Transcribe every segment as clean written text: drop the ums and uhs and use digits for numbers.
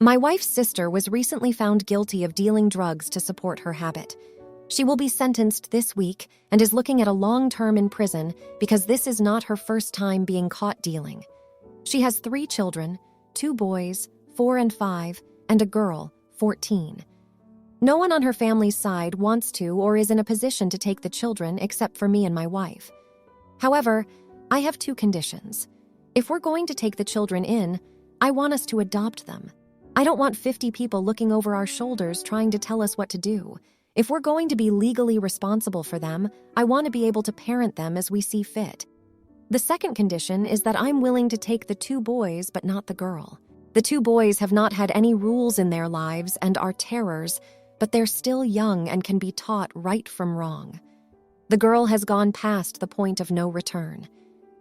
My wife's sister was recently found guilty of dealing drugs to support her habit. She will be sentenced this week and is looking at a long term in prison because this is not her first time being caught dealing. She has 3 children, 2 boys, 4 and 5, and a girl, 14. No one on her family's side wants to or is in a position to take the children except for me and my wife. However, I have 2 conditions. If we're going to take the children in, I want us to adopt them. I don't want 50 people looking over our shoulders trying to tell us what to do. If we're going to be legally responsible for them, I want to be able to parent them as we see fit. The second condition is that I'm willing to take the 2 boys but not the girl. The 2 boys have not had any rules in their lives and are terrors, but they're still young and can be taught right from wrong. The girl has gone past the point of no return.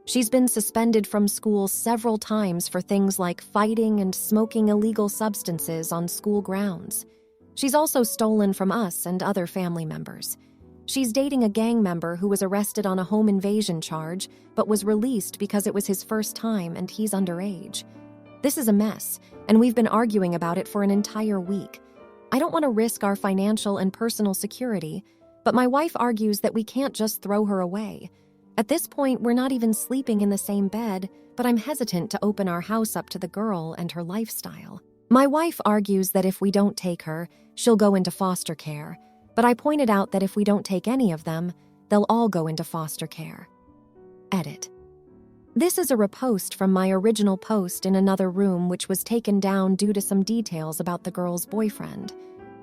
She's been suspended from school several times for things like fighting and smoking illegal substances on school grounds. She's also stolen from us and other family members. She's dating a gang member who was arrested on a home invasion charge, but was released because it was his first time and he's underage. This is a mess, and we've been arguing about it for an entire week. I don't want to risk our financial and personal security, but my wife argues that we can't just throw her away. At this point, we're not even sleeping in the same bed, but I'm hesitant to open our house up to the girl and her lifestyle. My wife argues that if we don't take her, she'll go into foster care, but I pointed out that if we don't take any of them, they'll all go into foster care. Edit. This is a repost from my original post in another room, which was taken down due to some details about the girl's boyfriend.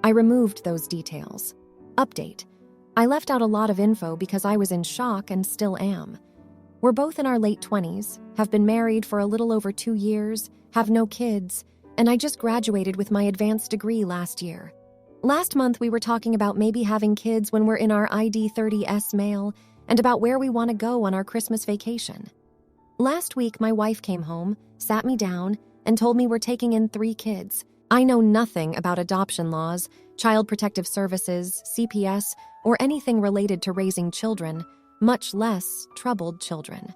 I removed those details. Update. I left out a lot of info because I was in shock and still am. We're both in our late 20s, have been married for a little over 2 years, have no kids, and I just graduated with my advanced degree last year. Last month we were talking about maybe having kids when we're in our ID 30S male and about where we want to go on our Christmas vacation. Last week my wife came home, sat me down, and told me we're taking in 3 kids. I know nothing about adoption laws, child protective services, CPS, or anything related to raising children, much less troubled children.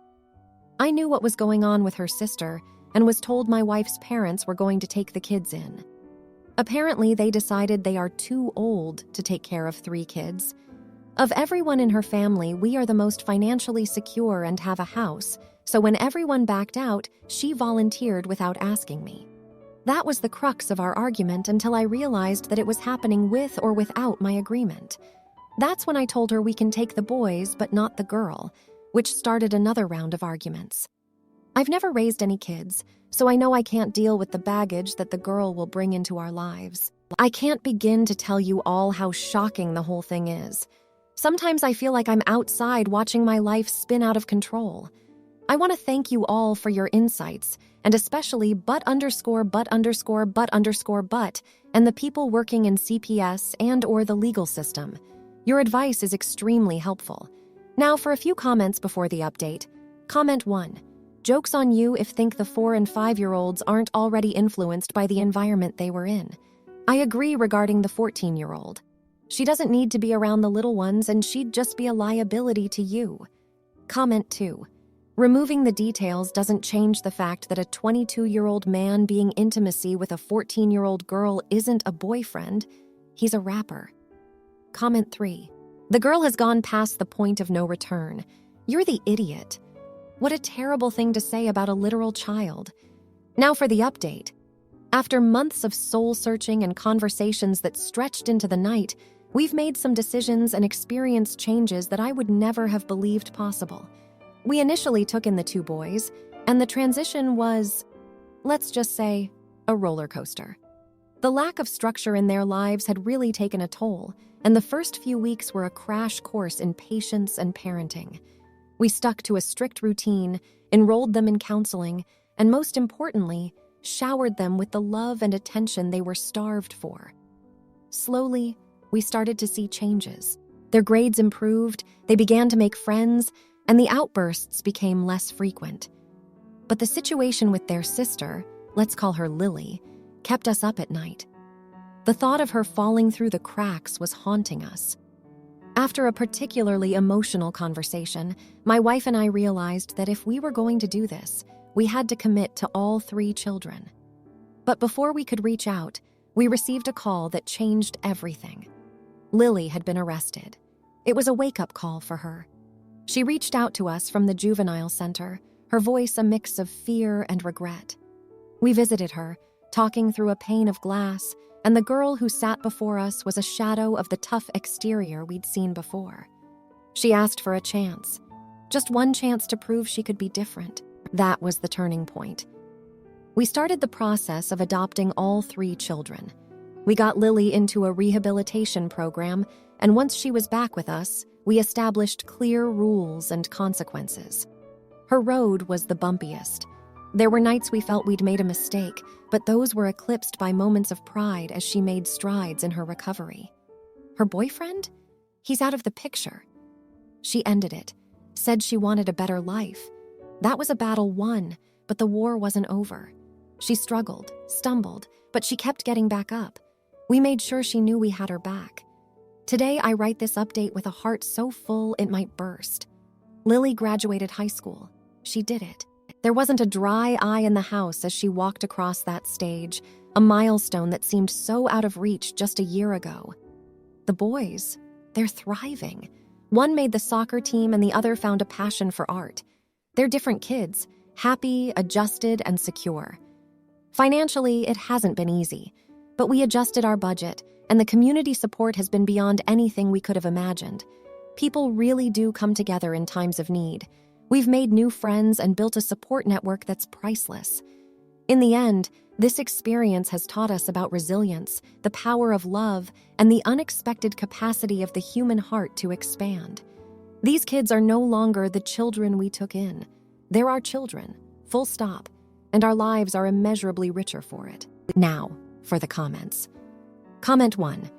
I knew what was going on with her sister and was told my wife's parents were going to take the kids in. Apparently, they decided they are too old to take care of 3 kids. Of everyone in her family, we are the most financially secure and have a house, so when everyone backed out, she volunteered without asking me. That was the crux of our argument until I realized that it was happening with or without my agreement. That's when I told her we can take the boys but not the girl, which started another round of arguments. I've never raised any kids, so I know I can't deal with the baggage that the girl will bring into our lives. I can't begin to tell you all how shocking the whole thing is. Sometimes I feel like I'm outside watching my life spin out of control. I want to thank you all for your insights, and especially but and the people working in CPS and or the legal system. Your advice is extremely helpful. Now for a few comments before the update. Comment 1. Joke's on you if think the 4 and 5-year-olds aren't already influenced by the environment they were in. I agree regarding the 14-year-old. She doesn't need to be around the little ones and she'd just be a liability to you. Comment 2. Removing the details doesn't change the fact that a 22-year-old man being intimacy with a 14-year-old girl isn't a boyfriend, he's a rapper. Comment 3. The girl has gone past the point of no return. You're the idiot. What a terrible thing to say about a literal child. Now for the update. After months of soul-searching and conversations that stretched into the night, we've made some decisions and experienced changes that I would never have believed possible. We initially took in the 2 boys, and the transition was, let's just say, a roller coaster. The lack of structure in their lives had really taken a toll, and the first few weeks were a crash course in patience and parenting. We stuck to a strict routine, enrolled them in counseling, and most importantly, showered them with the love and attention they were starved for. Slowly, we started to see changes. Their grades improved, they began to make friends, and the outbursts became less frequent. But the situation with their sister, let's call her Lily, kept us up at night. The thought of her falling through the cracks was haunting us. After a particularly emotional conversation, my wife and I realized that if we were going to do this, we had to commit to all 3 children. But before we could reach out, we received a call that changed everything. Lily had been arrested. It was a wake-up call for her. She reached out to us from the juvenile center, her voice a mix of fear and regret. We visited her, talking through a pane of glass, and the girl who sat before us was a shadow of the tough exterior we'd seen before. She asked for a chance, just one chance to prove she could be different. That was the turning point. We started the process of adopting all 3 children. We got Lily into a rehabilitation program, and once she was back with us, we established clear rules and consequences. Her road was the bumpiest. There were nights we felt we'd made a mistake, but those were eclipsed by moments of pride as she made strides in her recovery. Her boyfriend? He's out of the picture. She ended it, said she wanted a better life. That was a battle won, but the war wasn't over. She struggled, stumbled, but she kept getting back up. We made sure she knew we had her back. Today, I write this update with a heart so full it might burst. Lily graduated high school. She did it. There wasn't a dry eye in the house as she walked across that stage, a milestone that seemed so out of reach just a year ago. The boys, they're thriving. One made the soccer team and the other found a passion for art. They're different kids, happy, adjusted, and secure. Financially, it hasn't been easy, but we adjusted our budget, and the community support has been beyond anything we could have imagined. People really do come together in times of need. We've made new friends and built a support network that's priceless. In the end, this experience has taught us about resilience, the power of love, and the unexpected capacity of the human heart to expand. These kids are no longer the children we took in. They're our children, full stop, and our lives are immeasurably richer for it. Now, for the comments. Comment 1.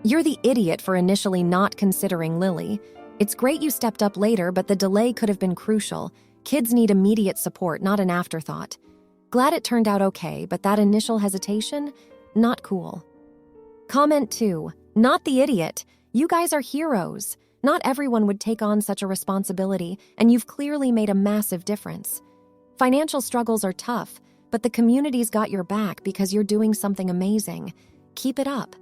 You're the idiot for initially not considering Lily. It's great you stepped up later, but the delay could have been crucial. Kids need immediate support, not an afterthought. Glad it turned out okay, but that initial hesitation? Not cool. Comment 2. Not the idiot. You guys are heroes. Not everyone would take on such a responsibility, and you've clearly made a massive difference. Financial struggles are tough, but the community's got your back because you're doing something amazing. Keep it up.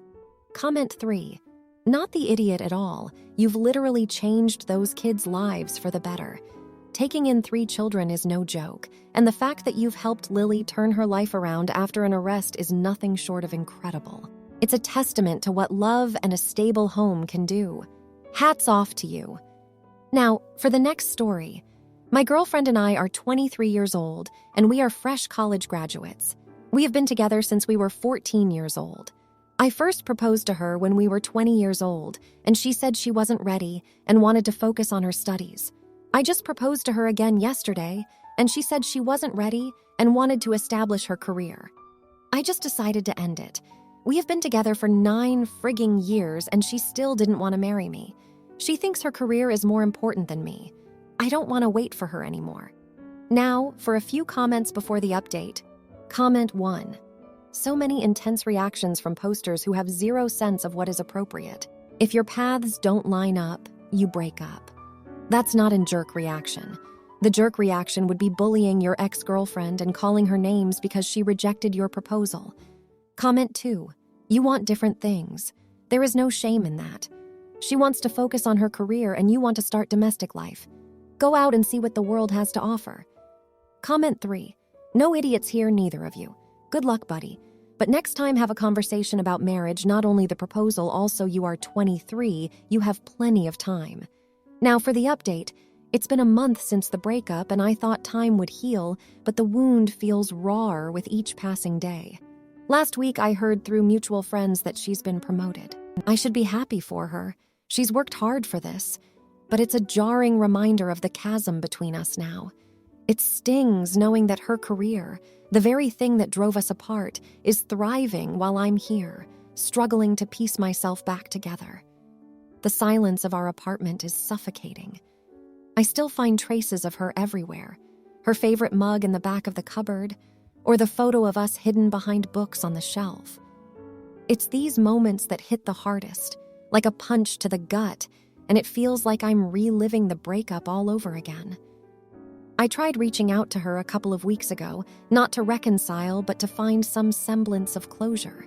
Comment 3. Not the idiot at all. You've literally changed those kids' lives for the better. Taking in 3 children is no joke, and the fact that you've helped Lily turn her life around after an arrest is nothing short of incredible. It's a testament to what love and a stable home can do. Hats off to you. Now, for the next story. My girlfriend and I are 23 years old, and we are fresh college graduates. We have been together since we were 14 years old. I first proposed to her when we were 20 years old, and she said she wasn't ready and wanted to focus on her studies. I just proposed to her again yesterday, and she said she wasn't ready and wanted to establish her career. I just decided to end it. We have been together for 9 frigging years, and she still didn't want to marry me. She thinks her career is more important than me. I don't want to wait for her anymore. Now, for a few comments before the update. Comment 1. So many intense reactions from posters who have zero sense of what is appropriate. If your paths don't line up, you break up. That's not a jerk reaction. The jerk reaction would be bullying your ex-girlfriend and calling her names because she rejected your proposal. Comment 2. You want different things. There is no shame in that. She wants to focus on her career and you want to start domestic life. Go out and see what the world has to offer. Comment 3. No idiots here, neither of you. Good luck, buddy. But next time have a conversation about marriage, not only the proposal, also you are 23, you have plenty of time. Now for the update. It's been a month since the breakup and I thought time would heal, but the wound feels rawer with each passing day. Last week I heard through mutual friends that she's been promoted. I should be happy for her. She's worked hard for this. But it's a jarring reminder of the chasm between us now. It stings knowing that her career, the very thing that drove us apart, is thriving while I'm here, struggling to piece myself back together. The silence of our apartment is suffocating. I still find traces of her everywhere. Her favorite mug in the back of the cupboard, or the photo of us hidden behind books on the shelf. It's these moments that hit the hardest, like a punch to the gut, and it feels like I'm reliving the breakup all over again. I tried reaching out to her a couple of weeks ago, not to reconcile, but to find some semblance of closure.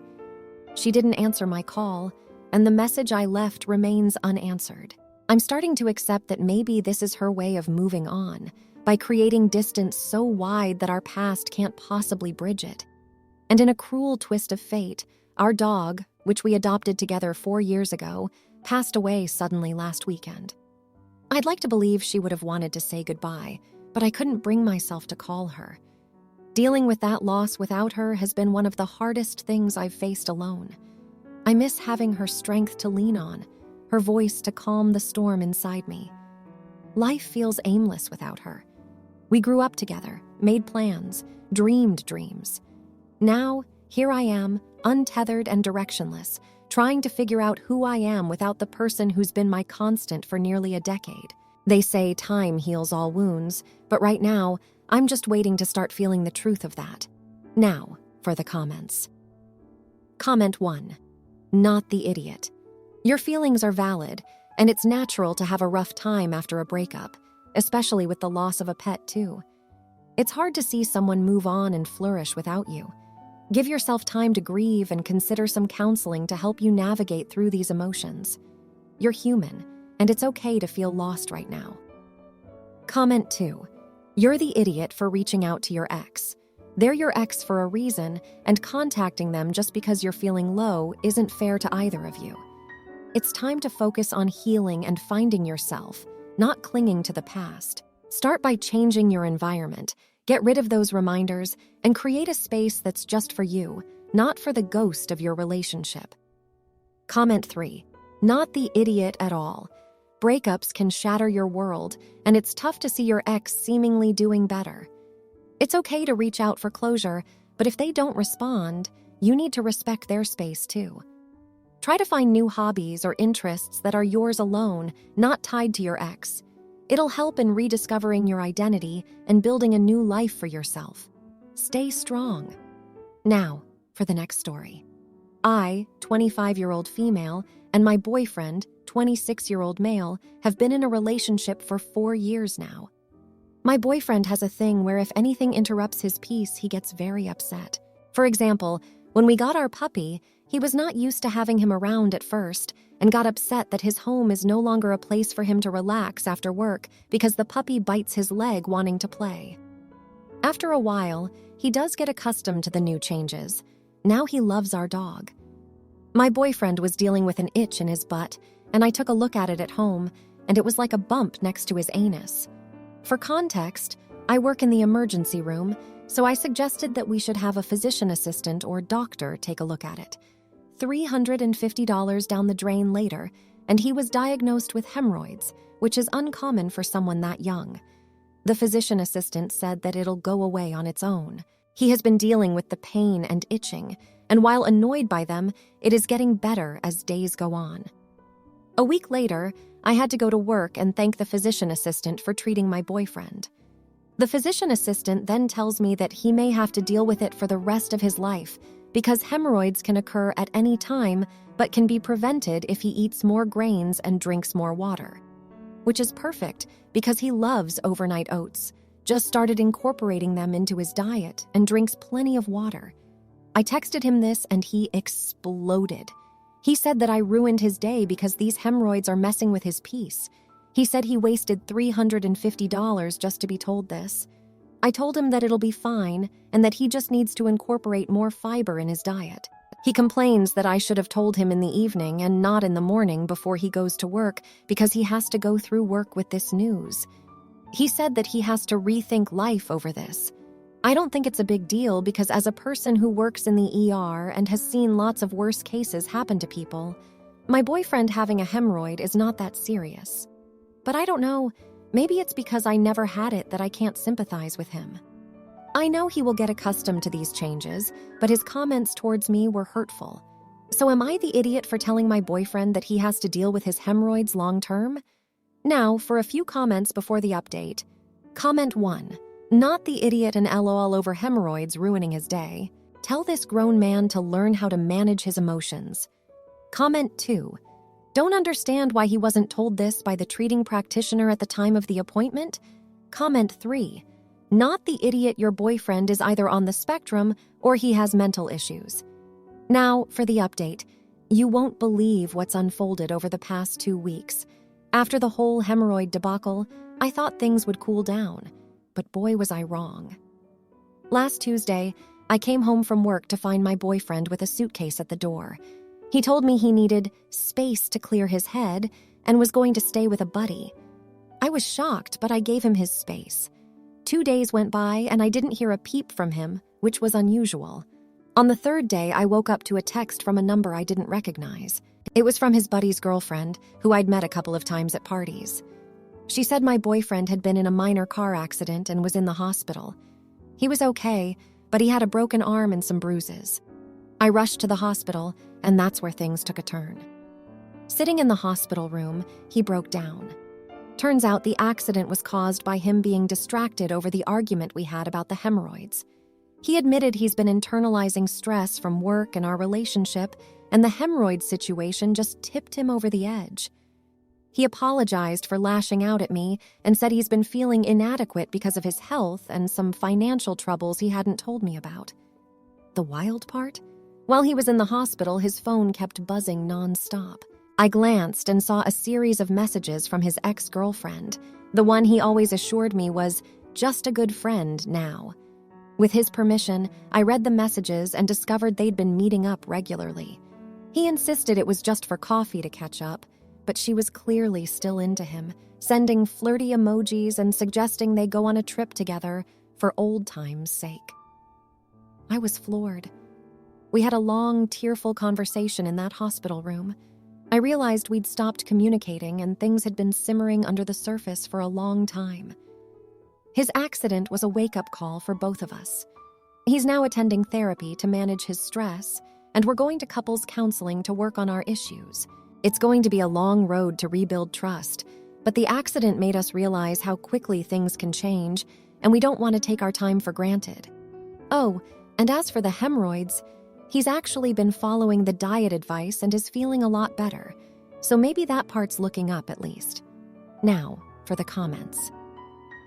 She didn't answer my call, and the message I left remains unanswered. I'm starting to accept that maybe this is her way of moving on, by creating distance so wide that our past can't possibly bridge it. And in a cruel twist of fate, our dog, which we adopted together 4 years ago, passed away suddenly last weekend. I'd like to believe she would have wanted to say goodbye, but I couldn't bring myself to call her. Dealing with that loss without her has been one of the hardest things I've faced alone. I miss having her strength to lean on, her voice to calm the storm inside me. Life feels aimless without her. We grew up together, made plans, dreamed dreams. Now, here I am, untethered and directionless, trying to figure out who I am without the person who's been my constant for nearly a decade. They say time heals all wounds, but right now, I'm just waiting to start feeling the truth of that. Now, for the comments. Comment 1. Not the idiot. Your feelings are valid, and it's natural to have a rough time after a breakup, especially with the loss of a pet too. It's hard to see someone move on and flourish without you. Give yourself time to grieve and consider some counseling to help you navigate through these emotions. You're human, and it's okay to feel lost right now. Comment 2. You're the idiot for reaching out to your ex. They're your ex for a reason, and contacting them just because you're feeling low isn't fair to either of you. It's time to focus on healing and finding yourself, not clinging to the past. Start by changing your environment, get rid of those reminders, and create a space that's just for you, not for the ghost of your relationship. Comment 3. Not the idiot at all. Breakups can shatter your world, and it's tough to see your ex seemingly doing better. It's okay to reach out for closure, but if they don't respond, you need to respect their space too. Try to find new hobbies or interests that are yours alone, not tied to your ex. It'll help in rediscovering your identity and building a new life for yourself. Stay strong. Now, for the next story. I, 25-year-old female, and my boyfriend, 26-year-old male, have been in a relationship for 4 years now. My boyfriend has a thing where if anything interrupts his peace, he gets very upset. For example, when we got our puppy, he was not used to having him around at first and got upset that his home is no longer a place for him to relax after work because the puppy bites his leg wanting to play. After a while, he does get accustomed to the new changes. Now he loves our dog. My boyfriend was dealing with an itch in his butt, and I took a look at it at home, and it was like a bump next to his anus. For context, I work in the emergency room, so I suggested that we should have a physician assistant or doctor take a look at it. $350 down the drain later, and he was diagnosed with hemorrhoids, which is uncommon for someone that young. The physician assistant said that it'll go away on its own. He has been dealing with the pain and itching, and while annoyed by them, it is getting better as days go on. A week later, I had to go to work and thank the physician assistant for treating my boyfriend. The physician assistant then tells me that he may have to deal with it for the rest of his life because hemorrhoids can occur at any time but can be prevented if he eats more grains and drinks more water. Which is perfect because he loves overnight oats, just started incorporating them into his diet, and drinks plenty of water. I texted him this and he exploded. He said that I ruined his day because these hemorrhoids are messing with his peace. He said he wasted $350 just to be told this. I told him that it'll be fine and that he just needs to incorporate more fiber in his diet. He complains that I should have told him in the evening and not in the morning before he goes to work because he has to go through work with this news. He said that he has to rethink life over this. I don't think it's a big deal because as a person who works in the ER and has seen lots of worse cases happen to people, my boyfriend having a hemorrhoid is not that serious. But I don't know, maybe it's because I never had it that I can't sympathize with him. I know he will get accustomed to these changes, but his comments towards me were hurtful. So am I the idiot for telling my boyfriend that he has to deal with his hemorrhoids long term? Now, for a few comments before the update. Comment 1. Not the idiot and LOL over hemorrhoids ruining his day. Tell this grown man to learn how to manage his emotions. Comment 2. Don't understand why he wasn't told this by the treating practitioner at the time of the appointment? Comment 3. Not the idiot, your boyfriend is either on the spectrum or he has mental issues. Now, for the update. You won't believe what's unfolded over the past 2 weeks. After the whole hemorrhoid debacle, I thought things would cool down, but boy was I wrong. Last Tuesday, I came home from work to find my boyfriend with a suitcase at the door. He told me he needed space to clear his head and was going to stay with a buddy. I was shocked, but I gave him his space. 2 days went by and I didn't hear a peep from him, which was unusual. On the 3rd day, I woke up to a text from a number I didn't recognize. It was from his buddy's girlfriend, who I'd met a couple of times at parties. She said my boyfriend had been in a minor car accident and was in the hospital. He was okay, but he had a broken arm and some bruises. I rushed to the hospital, and that's where things took a turn. Sitting in the hospital room, he broke down. Turns out the accident was caused by him being distracted over the argument we had about the hemorrhoids. He admitted he's been internalizing stress from work and our relationship, and the hemorrhoid situation just tipped him over the edge. He apologized for lashing out at me and said he's been feeling inadequate because of his health and some financial troubles he hadn't told me about. The wild part? While he was in the hospital, his phone kept buzzing nonstop. I glanced and saw a series of messages from his ex-girlfriend, the one he always assured me was just a good friend now. With his permission, I read the messages and discovered they'd been meeting up regularly. He insisted it was just for coffee to catch up, but she was clearly still into him, sending flirty emojis and suggesting they go on a trip together for old times' sake. I was floored. We had a long, tearful conversation in that hospital room. I realized we'd stopped communicating and things had been simmering under the surface for a long time. His accident was a wake-up call for both of us. He's now attending therapy to manage his stress, and we're going to couples counseling to work on our issues. It's going to be a long road to rebuild trust, but the accident made us realize how quickly things can change, and we don't want to take our time for granted. Oh, and as for the hemorrhoids, he's actually been following the diet advice and is feeling a lot better, so maybe that part's looking up at least. Now, for the comments.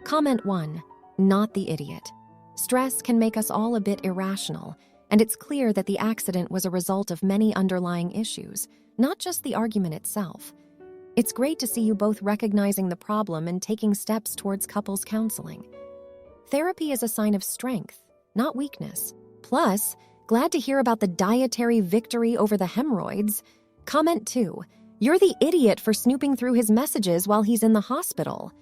Comment 1. Not the idiot. Stress can make us all a bit irrational, and it's clear that the accident was a result of many underlying issues, not just the argument itself. It's great to see you both recognizing the problem and taking steps towards couples counseling. Therapy is a sign of strength, not weakness. Plus, glad to hear about the dietary victory over the hemorrhoids. Comment 2. You're the idiot for snooping through his messages while he's in the hospital.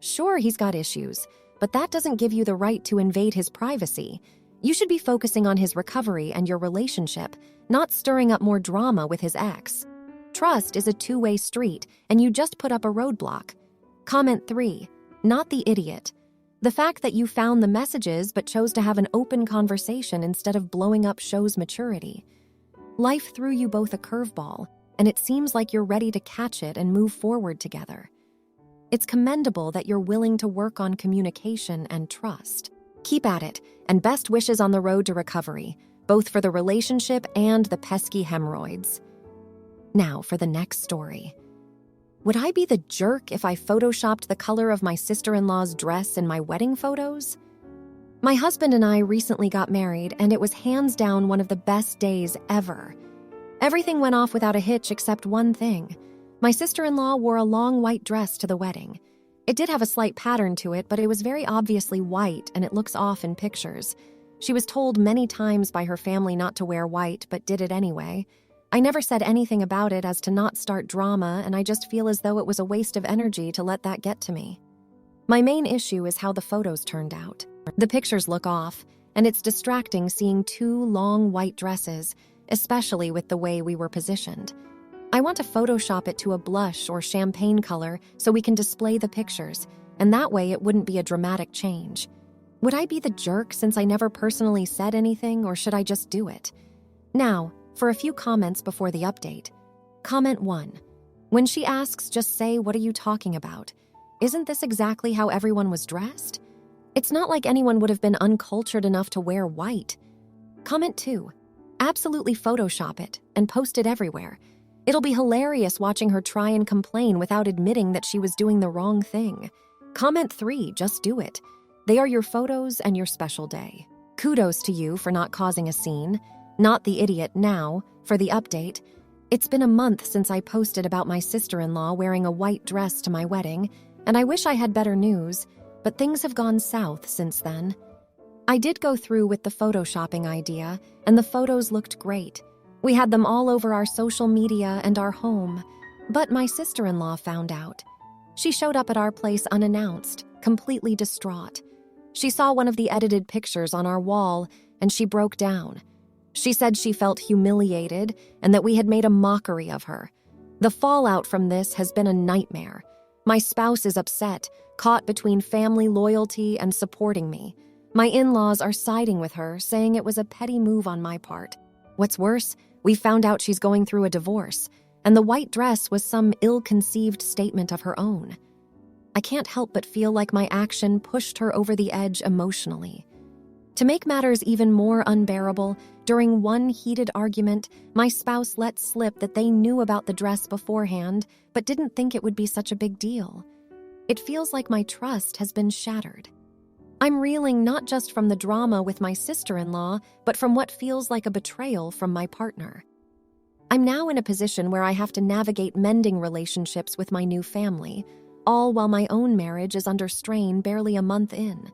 Sure, he's got issues, but that doesn't give you the right to invade his privacy. You should be focusing on his recovery and your relationship, not stirring up more drama with his ex. Trust is a two-way street, and you just put up a roadblock. Comment 3. Not the idiot. The fact that you found the messages but chose to have an open conversation instead of blowing up shows maturity. Life threw you both a curveball, and it seems like you're ready to catch it and move forward together. It's commendable that you're willing to work on communication and trust. Keep at it, and best wishes on the road to recovery, both for the relationship and the pesky hemorrhoids. Now for the next story. Would I be the jerk if I photoshopped the color of my sister-in-law's dress in my wedding photos? My husband and I recently got married, and it was hands down one of the best days ever. Everything went off without a hitch except one thing. My sister-in-law wore a long white dress to the wedding. It did have a slight pattern to it, but it was very obviously white, and it looks off in pictures. She was told many times by her family not to wear white, but did it anyway. I never said anything about it as to not start drama, and I just feel as though it was a waste of energy to let that get to me. My main issue is how the photos turned out. The pictures look off, and it's distracting seeing 2 long white dresses, especially with the way we were positioned. I want to Photoshop it to a blush or champagne color so we can display the pictures, and that way it wouldn't be a dramatic change. Would I be the jerk since I never personally said anything, or should I just do it? Now, for a few comments before the update. Comment 1. When she asks, just say, "What are you talking about?" Isn't this exactly how everyone was dressed? It's not like anyone would have been uncultured enough to wear white. Comment 2. Absolutely Photoshop it and post it everywhere. It'll be hilarious watching her try and complain without admitting that she was doing the wrong thing. Comment 3, just do it. They are your photos and your special day. Kudos to you for not causing a scene. Not the idiot now, for the update. It's been a month since I posted about my sister-in-law wearing a white dress to my wedding, and I wish I had better news, but things have gone south since then. I did go through with the photoshopping idea, and the photos looked great. We had them all over our social media and our home, but my sister-in-law found out. She showed up at our place unannounced, completely distraught. She saw one of the edited pictures on our wall, and she broke down. She said she felt humiliated and that we had made a mockery of her. The fallout from this has been a nightmare. My spouse is upset, caught between family loyalty and supporting me. My in-laws are siding with her, saying it was a petty move on my part. What's worse, we found out she's going through a divorce, and the white dress was some ill-conceived statement of her own. I can't help but feel like my action pushed her over the edge emotionally. To make matters even more unbearable, during one heated argument, my spouse let slip that they knew about the dress beforehand, but didn't think it would be such a big deal. It feels like my trust has been shattered. I'm reeling not just from the drama with my sister-in-law, but from what feels like a betrayal from my partner. I'm now in a position where I have to navigate mending relationships with my new family, all while my own marriage is under strain barely a month in.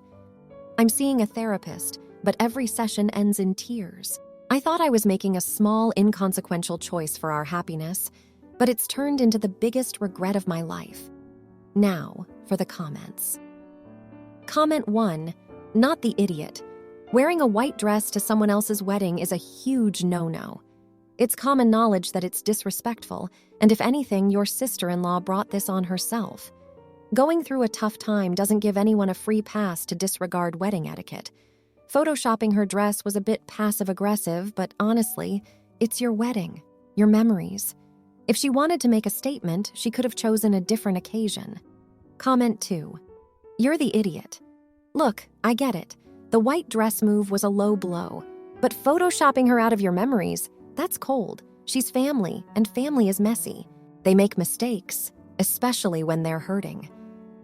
I'm seeing a therapist, but every session ends in tears. I thought I was making a small, inconsequential choice for our happiness, but it's turned into the biggest regret of my life. Now, for the comments. Comment 1, not the idiot. Wearing a white dress to someone else's wedding is a huge no-no. It's common knowledge that it's disrespectful, and if anything, your sister-in-law brought this on herself. Going through a tough time doesn't give anyone a free pass to disregard wedding etiquette. Photoshopping her dress was a bit passive-aggressive, but honestly, it's your wedding, your memories. If she wanted to make a statement, she could have chosen a different occasion. Comment 2. You're the idiot. Look, I get it. The white dress move was a low blow, but photoshopping her out of your memories, that's cold. She's family, and family is messy. They make mistakes, especially when they're hurting.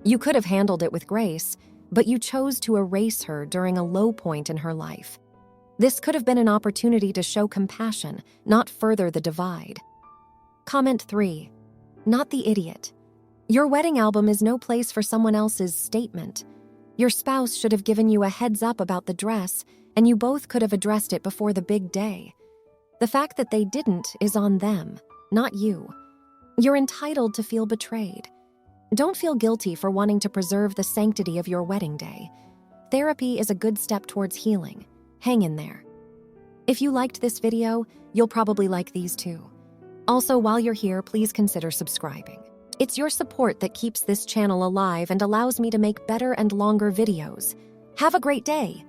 You could have handled it with grace, but you chose to erase her during a low point in her life. This could have been an opportunity to show compassion, not further the divide. Comment 3. Not the idiot. Your wedding album is no place for someone else's statement. Your spouse should have given you a heads up about the dress, and you both could have addressed it before the big day. The fact that they didn't is on them, not you. You're entitled to feel betrayed. Don't feel guilty for wanting to preserve the sanctity of your wedding day. Therapy is a good step towards healing. Hang in there. If you liked this video, you'll probably like these too. Also, while you're here, please consider subscribing. It's your support that keeps this channel alive and allows me to make better and longer videos. Have a great day.